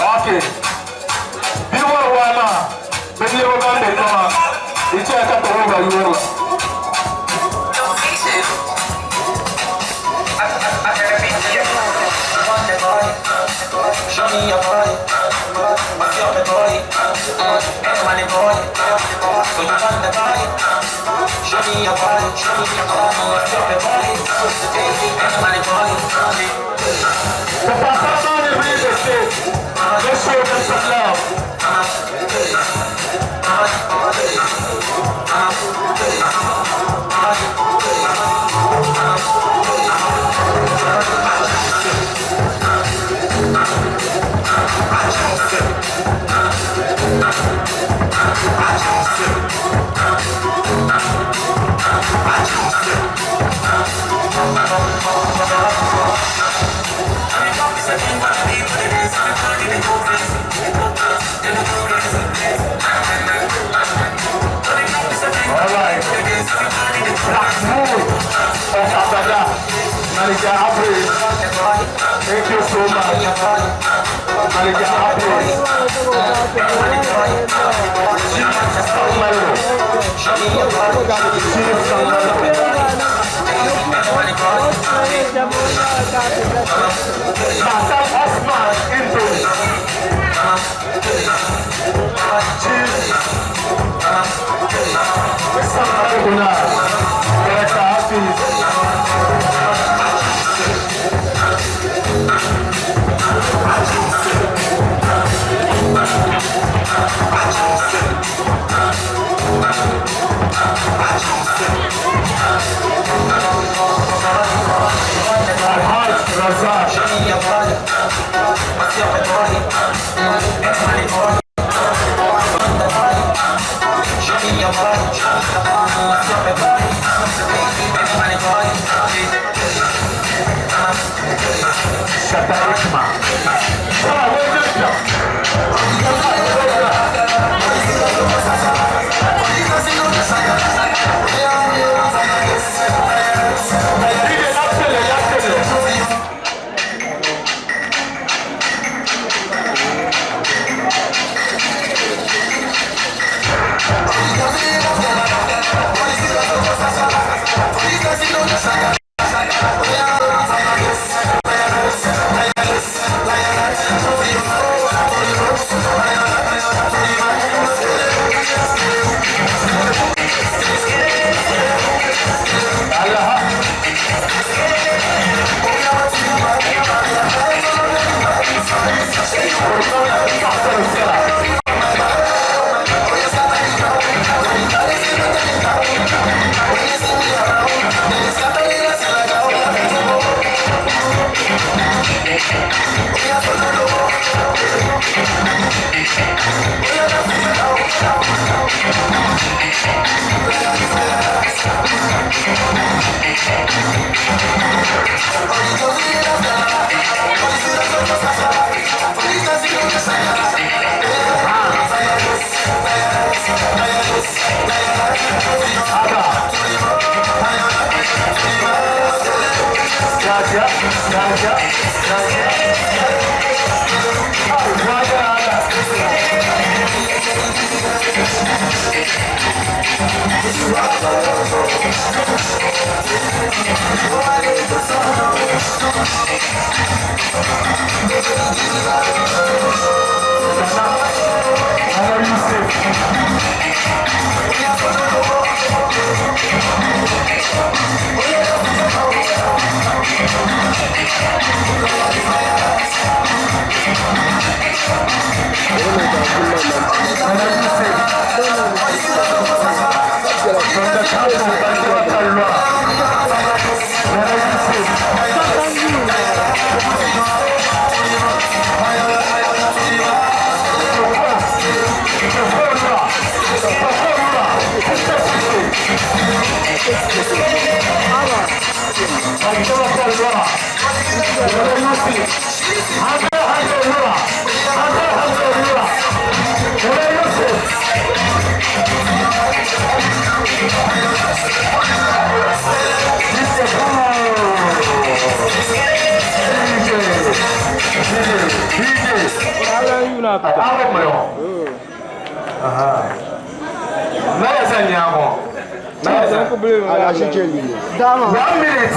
Okay. You want one man? Maybe you will come there. You check out the over you. Show me your body, what's your boy? Money boy, so you want the body? Show me your body, what's your boy? Money boy. The Pastor is really the same. Let's show them some love. Manager Abri, thank you so much. Manager Abri, 1 minute.